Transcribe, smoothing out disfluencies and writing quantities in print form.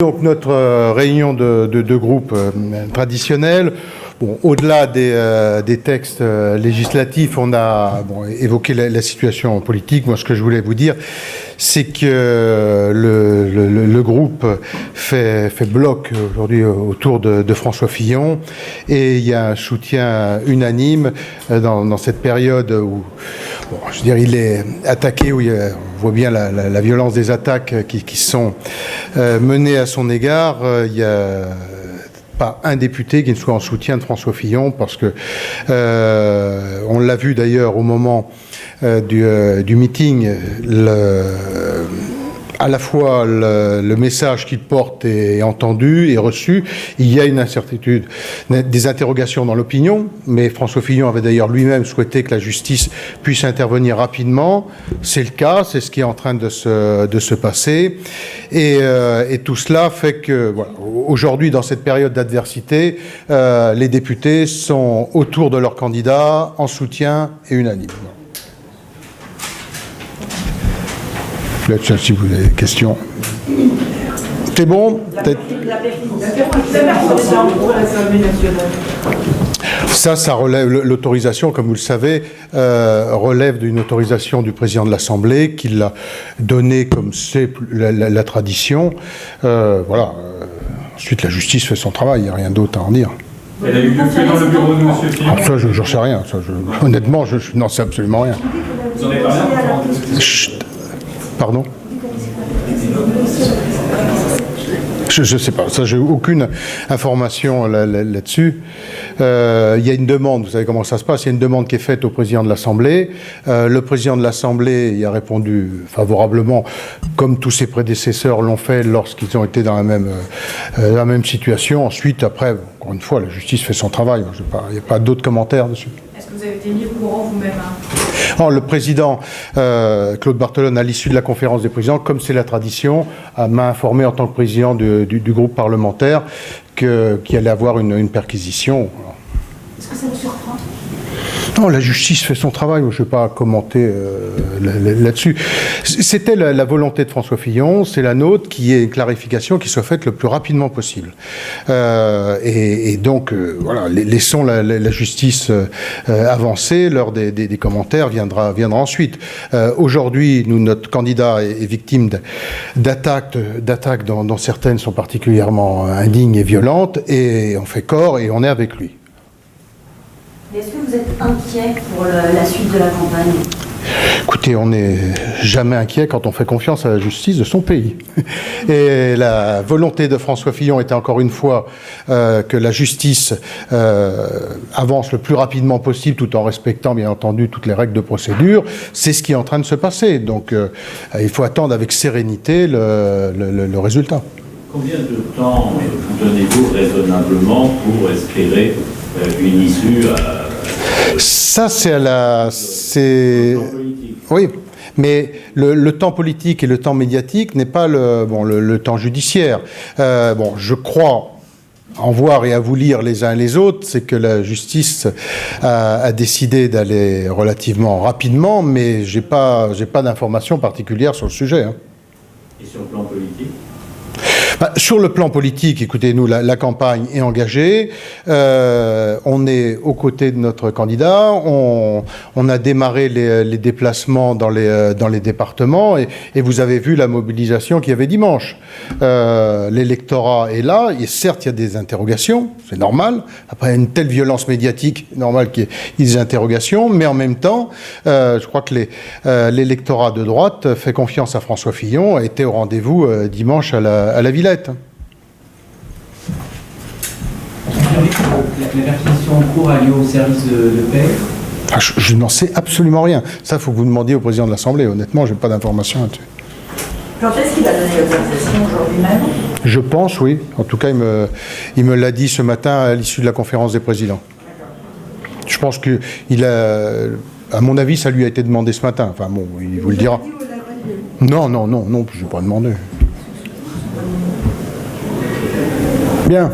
Donc notre réunion de groupe traditionnelle, bon, au-delà des textes législatifs, on a évoqué la situation politique. Moi, ce que je voulais vous dire, c'est que le groupe fait bloc aujourd'hui autour de François Fillon, et il y a un soutien unanime dans cette période où, bon, je veux dire, il est attaqué, où on voit bien la violence des attaques qui sont menées à son égard. Il y a pas un député qui ne soit en soutien de François Fillon, parce que on l'a vu d'ailleurs au moment du meeting, à la fois le message qu'il porte est entendu et reçu. Il y a une incertitude, des interrogations dans l'opinion, mais François Fillon avait d'ailleurs lui-même souhaité que la justice puisse intervenir rapidement. C'est le cas, c'est ce qui est en train de se passer. Et tout cela fait que, voilà, aujourd'hui, dans cette période d'adversité, les députés sont autour de leur candidat, en soutien et unanime. Là-dessus, si vous avez des questions. C'est bon? Ça relève, l'autorisation, comme vous le savez, relève d'une autorisation du président de l'Assemblée, qui l'a donnée comme c'est la tradition. Voilà. Ensuite, la justice fait son travail, il n'y a rien d'autre à en dire. Elle a eu lieu que dans le bureau de M. Fillon. Ah, ça, je n'en sais rien. Ça, honnêtement, je n'en sais absolument rien. Vous en avez parlé? Chut. Pardon? Je ne sais pas, ça, j'ai aucune information là-dessus. Il y a une demande, vous savez comment ça se passe, il y a une demande qui est faite au président de l'Assemblée. Le président de l'Assemblée y a répondu favorablement, comme tous ses prédécesseurs l'ont fait lorsqu'ils ont été dans la même situation. Ensuite, après, encore une fois, la justice fait son travail. Il n'y a pas d'autres commentaires dessus. Est-ce que vous avez été mis au courant vous-même? Oh, le président Claude Barthelone, à l'issue de la conférence des présidents, comme c'est la tradition, m'a informé en tant que président du groupe parlementaire qu'il allait avoir une perquisition. Est-ce que ça vous surprend? Non, la justice fait son travail, je ne vais pas commenter là-dessus. C'était la volonté de François Fillon, c'est la nôtre, qui est une clarification qui soit faite le plus rapidement possible. Et donc, voilà, laissons la justice avancer, l'heure des commentaires viendra ensuite. Aujourd'hui, notre candidat est victime d'attaques dont certaines sont particulièrement indignes et violentes, et on fait corps et on est avec lui. Est-ce que vous êtes inquiet pour la suite de la campagne? Écoutez, on n'est jamais inquiet quand on fait confiance à la justice de son pays. Et la volonté de François Fillon était encore une fois que la justice avance le plus rapidement possible, tout en respectant bien entendu toutes les règles de procédure. C'est ce qui est en train de se passer. Donc il faut attendre avec sérénité le résultat. Combien de temps vous donnez-vous raisonnablement pour espérer une issue ça, c'est oui, mais le temps politique et le temps médiatique n'est pas le temps judiciaire. Je crois en voir et à vous lire les uns et les autres, c'est que la justice a décidé d'aller relativement rapidement, mais j'ai pas d'informations particulières sur le sujet. Hein. Et sur le plan politique? Sur le plan politique, écoutez-nous, la campagne est engagée, on est aux côtés de notre candidat, on a démarré les déplacements dans les départements, et vous avez vu la mobilisation qu'il y avait dimanche. L'électorat est là, et certes il y a des interrogations, c'est normal, après une telle violence médiatique, normal qu'il y ait des interrogations, mais en même temps, je crois que l'électorat de droite fait confiance à François Fillon, a été au rendez-vous dimanche à la Villette. La perquisition en cours a lieu au service de paix. Je n'en sais absolument rien. Ça, il faut que vous demandiez au président de l'Assemblée. Honnêtement, je n'ai pas d'informations là-dessus. Quand est-ce qu'il va donner l'autorisation, aujourd'hui même? Je pense, oui. En tout cas, il me l'a dit ce matin à l'issue de la conférence des présidents. Je pense qu'il a... À mon avis, ça lui a été demandé ce matin. Enfin bon, il vous le dira. Non, je n'ai pas demandé. Bien.